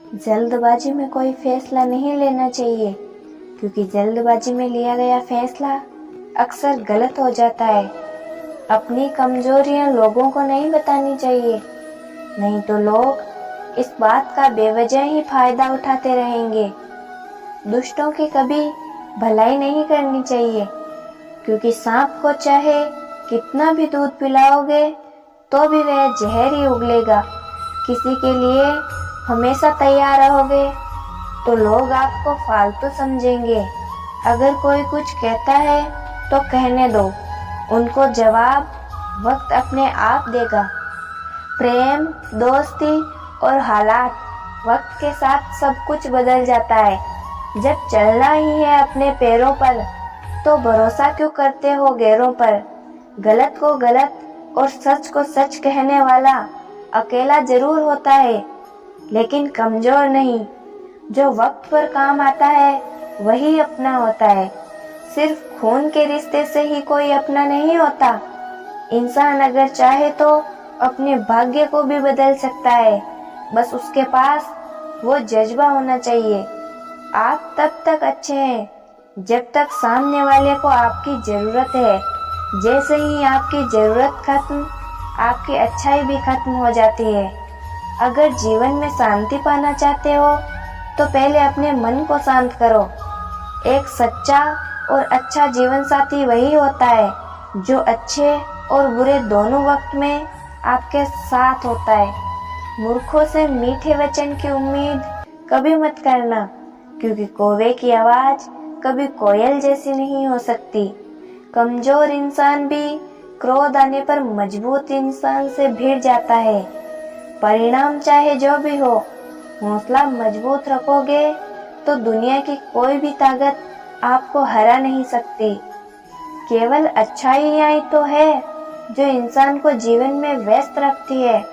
जल्दबाजी में कोई फैसला नहीं लेना चाहिए, क्योंकि जल्दबाजी में लिया गया फैसला अक्सर गलत हो जाता है। अपनी कमजोरियां लोगों को नहीं बतानी चाहिए, नहीं तो लोग इस बात का बेवजह ही फायदा उठाते रहेंगे। दुष्टों की कभी भलाई नहीं करनी चाहिए, क्योंकि सांप को चाहे कितना भी दूध पिलाओगे तो भी वह जहर ही उगलेगा। किसी के लिए हमेशा तैयार रहोगे तो लोग आपको फालतू समझेंगे। अगर कोई कुछ कहता है तो कहने दो, उनको जवाब वक्त अपने आप देगा। प्रेम, दोस्ती और हालात वक्त के साथ सब कुछ बदल जाता है। जब चलना ही है अपने पैरों पर तो भरोसा क्यों करते हो गैरों पर। गलत को गलत और सच को सच कहने वाला अकेला जरूर होता है, लेकिन कमजोर नहीं। जो वक्त पर काम आता है वही अपना होता है। सिर्फ खून के रिश्ते से ही कोई अपना नहीं होता। इंसान अगर चाहे तो अपने भाग्य को भी बदल सकता है, बस उसके पास वो जज्बा होना चाहिए। आप तब तक अच्छे हैं जब तक सामने वाले को आपकी जरूरत है। जैसे ही आपकी जरूरत खत्म, आपकी अच्छाई भी खत्म हो जाती है। अगर जीवन में शांति पाना चाहते हो तो पहले अपने मन को शांत करो। एक सच्चा और अच्छा जीवन साथी वही होता है जो अच्छे और बुरे दोनों वक्त में आपके साथ होता है। मूर्खों से मीठे वचन की उम्मीद कभी मत करना, क्योंकि कौवे की आवाज कभी कोयल जैसी नहीं हो सकती। कमजोर इंसान भी क्रोध आने पर मजबूत इंसान से भिड़ जाता है। परिणाम चाहे जो भी हो, हौसला मजबूत रखोगे तो दुनिया की कोई भी ताकत आपको हरा नहीं सकती। केवल अच्छाइयाँ ही तो है जो इंसान को जीवन में व्यस्त रखती है,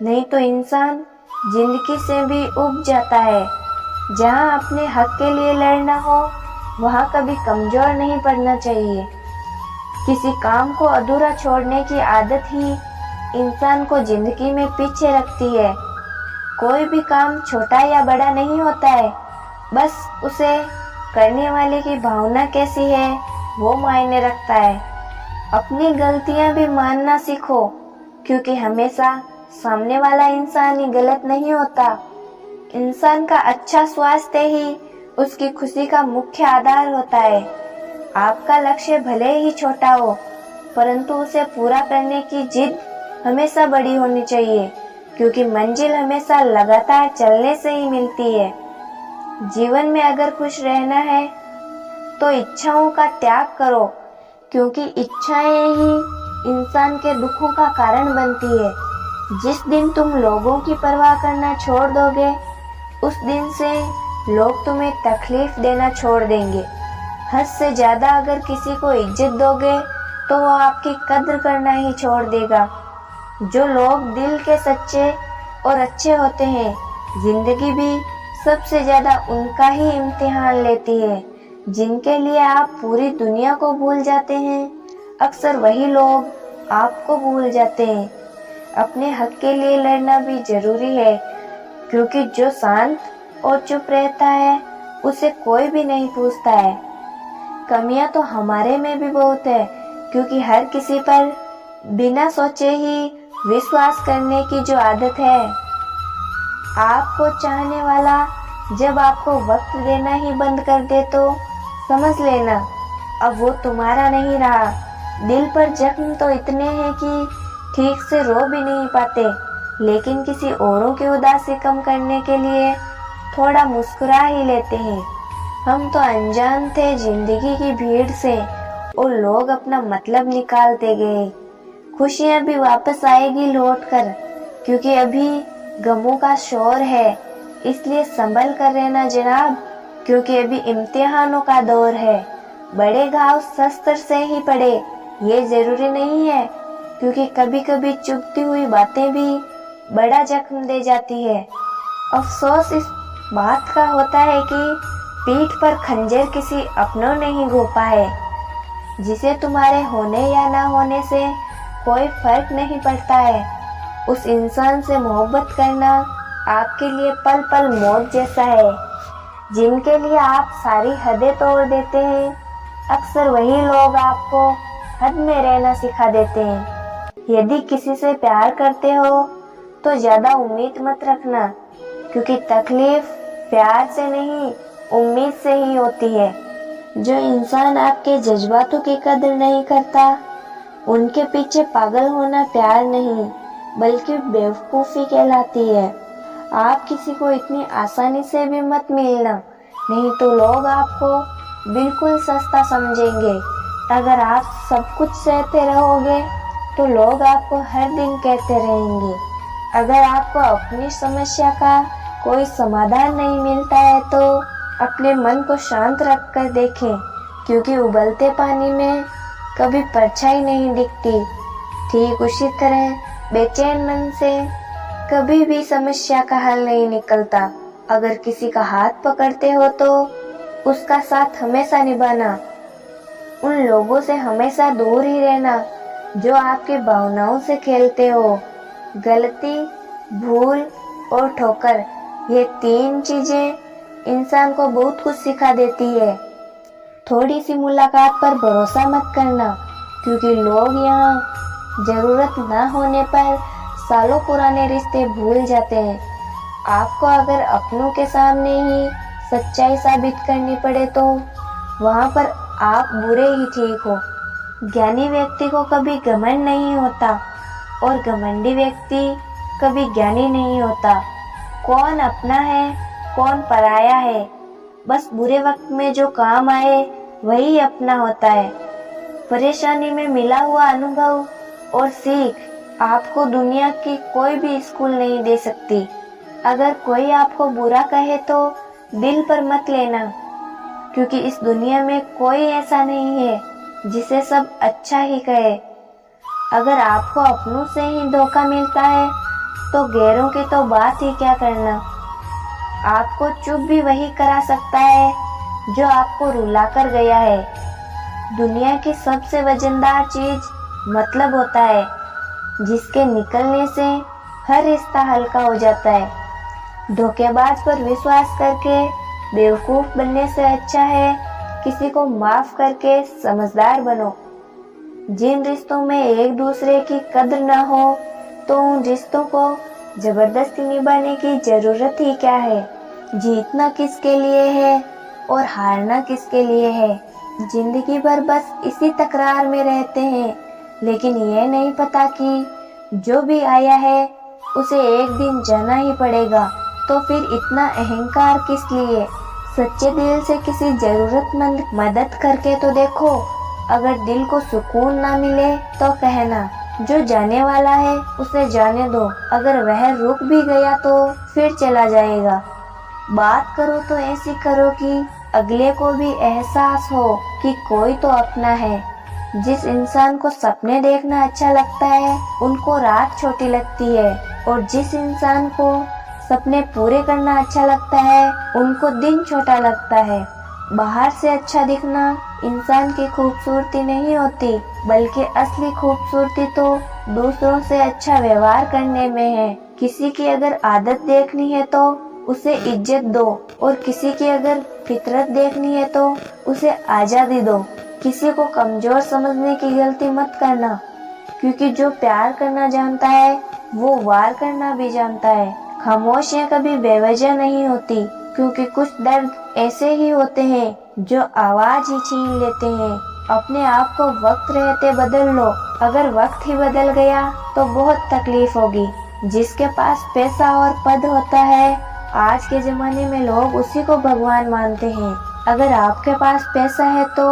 नहीं तो इंसान जिंदगी से भी उब जाता है। जहाँ अपने हक के लिए लड़ना हो वहाँ कभी कमजोर नहीं पड़ना चाहिए। किसी काम को अधूरा छोड़ने की आदत ही इंसान को जिंदगी में पीछे रखती है। कोई भी काम छोटा या बड़ा नहीं होता है, बस उसे करने वाले की भावना कैसी है वो मायने रखता है। अपनी गलतियां भी मानना सीखो, क्योंकि हमेशा सामने वाला इंसान ही गलत नहीं होता। इंसान का अच्छा स्वास्थ्य ही उसकी खुशी का मुख्य आधार होता है। आपका लक्ष्य भले ही छोटा हो, परंतु उसे पूरा करने की जिद हमेशा बड़ी होनी चाहिए, क्योंकि मंजिल हमेशा लगातार चलने से ही मिलती है। जीवन में अगर खुश रहना है तो इच्छाओं का त्याग करो, क्योंकि इच्छाएं ही इंसान के दुखों का कारण बनती है। जिस दिन तुम लोगों की परवाह करना छोड़ दोगे, उस दिन से लोग तुम्हें तकलीफ देना छोड़ देंगे। हद से ज्यादा अगर किसी को इज्जत दोगे तो वो आपकी कद्र करना ही छोड़ देगा। जो लोग दिल के सच्चे और अच्छे होते हैं, जिंदगी भी सबसे ज्यादा उनका ही इम्तिहान लेती है। जिनके लिए आप पूरी दुनिया को भूल जाते हैं, अक्सर वही लोग आपको भूल जाते हैं। अपने हक के लिए लड़ना भी जरूरी है, क्योंकि जो शांत और चुप रहता है उसे कोई भी नहीं पूछता है। कमियां तो हमारे में भी बहुत है, क्योंकि हर किसी पर बिना सोचे ही विश्वास करने की जो आदत है। आपको चाहने वाला जब आपको वक्त देना ही बंद कर दे तो समझ लेना अब वो तुम्हारा नहीं रहा। दिल पर जख्म तो इतने हैं कि ठीक से रो भी नहीं पाते, लेकिन किसी औरों की उदासी कम करने के लिए थोड़ा मुस्कुरा ही लेते हैं। हम तो अनजान थे जिंदगी की भीड़ से, और लोग अपना मतलब निकालते गए। खुशियां भी वापस आएगी लौट कर, क्योंकि अभी गमों का शोर है। इसलिए संभल कर रहना जनाब, क्योंकि अभी इम्तिहानों का दौर है। बड़े घाव शस्त्र से ही पड़े ये जरूरी नहीं है, क्योंकि कभी कभी चुभती हुई बातें भी बड़ा जख्म दे जाती है। अफसोस इस बात का होता है कि पीठ पर खंजर किसी अपनों ने ही घोंपा है, जिसे तुम्हारे होने या ना होने से कोई फर्क नहीं पड़ता है। उस इंसान से मोहब्बत करना आपके लिए पल पल मौत जैसा है, जिनके लिए आप सारी हदें तोड़ देते हैं। अक्सर वही लोग आपको हद में रहना सिखा देते हैं। यदि किसी से प्यार करते हो तो ज़्यादा उम्मीद मत रखना, क्योंकि तकलीफ प्यार से नहीं उम्मीद से ही होती है। जो इंसान आपके जज्बातों की कदर नहीं करता, उनके पीछे पागल होना प्यार नहीं बल्कि बेवकूफ़ी कहलाती है। आप किसी को इतनी आसानी से भी मत मिलना, नहीं तो लोग आपको बिल्कुल सस्ता समझेंगे। अगर आप सब कुछ सहते रहोगे तो लोग आपको हर दिन कहते रहेंगे। अगर आपको अपनी समस्या का कोई समाधान नहीं मिलता है तो अपने मन को शांत रख कर देखें, क्योंकि उबलते पानी में कभी परछाई नहीं दिखती। ठीक उसी तरह बेचैन मन से कभी भी समस्या का हल नहीं निकलता। अगर किसी का हाथ पकड़ते हो तो उसका साथ हमेशा निभाना। उन लोगों से हमेशा दूर ही रहना जो आपकी भावनाओं से खेलते हो। गलती, भूल और ठोकर, ये 3 चीजें इंसान को बहुत कुछ सिखा देती है। थोड़ी सी मुलाकात पर भरोसा मत करना, क्योंकि लोग यहाँ जरूरत न होने पर सालों पुराने रिश्ते भूल जाते हैं। आपको अगर अपनों के सामने ही सच्चाई साबित करनी पड़े तो वहाँ पर आप बुरे ही ठीक हो। ज्ञानी व्यक्ति को कभी घमंड नहीं होता और घमंडी व्यक्ति कभी ज्ञानी नहीं होता। कौन अपना है, कौन पराया है, बस बुरे वक्त में जो काम आए वही अपना होता है। परेशानी में मिला हुआ अनुभव और सीख आपको दुनिया की कोई भी स्कूल नहीं दे सकती। अगर कोई आपको बुरा कहे तो दिल पर मत लेना, क्योंकि इस दुनिया में कोई ऐसा नहीं है जिसे सब अच्छा ही कहे। अगर आपको अपनों से ही धोखा मिलता है तो गैरों की तो बात ही क्या करना। आपको चुप भी वही करा सकता है जो आपको रुला कर गया है। दुनिया की सबसे वजनदार चीज मतलब होता है, जिसके निकलने से हर रिश्ता हल्का हो जाता है। धोखेबाज पर विश्वास करके बेवकूफ बनने से अच्छा है किसी को माफ करके समझदार बनो। जिन रिश्तों में एक दूसरे की कद्र न हो तो उन रिश्तों को जबरदस्ती निभाने की जरूरत ही क्या है। जीतना किसके लिए है और हारना किसके लिए है। जिंदगी भर बस इसी तकरार में रहते हैं, लेकिन ये नहीं पता कि जो भी आया है उसे एक दिन जाना ही पड़ेगा। तो फिर इतना अहंकार किस लिए। सच्चे दिल से किसी जरूरतमंद मदद करके तो देखो। अगर दिल को सुकून ना मिले तो कहना, जो जाने वाला है उसे जाने दो। अगर वह रुक भी गया तो फिर चला जाएगा। बात करो तो ऐसी करो कि अगले को भी एहसास हो कि कोई तो अपना है। जिस इंसान को सपने देखना अच्छा लगता है उनको रात छोटी लगती है, और जिस इंसान को सपने पूरे करना अच्छा लगता है उनको दिन छोटा लगता है। बाहर से अच्छा दिखना इंसान की खूबसूरती नहीं होती, बल्कि असली खूबसूरती तो दूसरों से अच्छा व्यवहार करने में है। किसी की अगर आदत देखनी है तो उसे इज्जत दो, और किसी की अगर फितरत देखनी है तो उसे आजादी दो। किसी को कमजोर समझने की गलती मत करना, क्योंकि जो प्यार करना जानता है वो वार करना भी जानता है। खामोशियाँ कभी बेवजह नहीं होती, क्योंकि कुछ दर्द ऐसे ही होते हैं जो आवाज ही छीन लेते हैं। अपने आप को वक्त रहते बदल लो, अगर वक्त ही बदल गया तो बहुत तकलीफ होगी। जिसके पास पैसा और पद होता है, आज के जमाने में लोग उसी को भगवान मानते हैं। अगर आपके पास पैसा है तो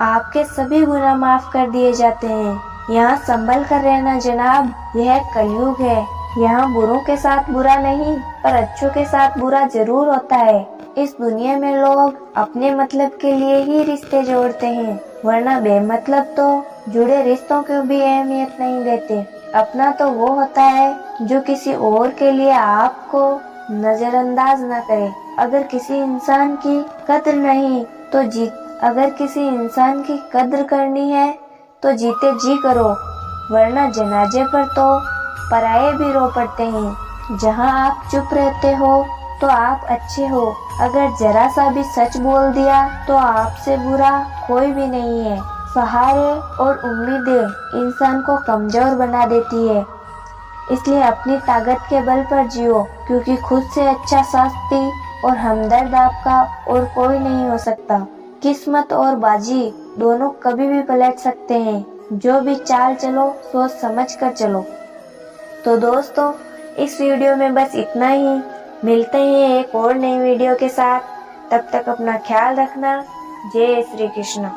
आपके सभी गुनाह माफ कर दिए जाते हैं। यहाँ संभल कर रहना जनाब, यह कलयुग है। यहाँ बुरों के साथ बुरा नहीं, पर अच्छों के साथ बुरा जरूर होता है। इस दुनिया में लोग अपने मतलब के लिए ही रिश्ते जोड़ते हैं, वरना बेमतलब तो जुड़े रिश्तों को भी अहमियत नहीं देते। अपना तो वो होता है जो किसी और के लिए आपको नजरअंदाज न करे। अगर किसी इंसान की कद्र नहीं तो अगर किसी इंसान की कद्र करनी है तो जीते जी करो, वरना जनाजे पर तो पराये भी रो पड़ते हैं। जहाँ आप चुप रहते हो तो आप अच्छे हो। अगर जरा सा भी सच बोल दिया तो आपसे बुरा कोई भी नहीं है। सहारे और उम्मीदें इंसान को कमजोर बना देती है, इसलिए अपनी ताकत के बल पर जियो, क्योंकि खुद से अच्छा साथी और हमदर्द आपका और कोई नहीं हो सकता। किस्मत और बाजी दोनों कभी भी पलट सकते हैं, जो भी चाल चलो सोच समझ कर चलो। तो दोस्तों, इस वीडियो में बस इतना ही। मिलते हैं एक और नई वीडियो के साथ। तब तक अपना ख्याल रखना। जय श्री कृष्ण।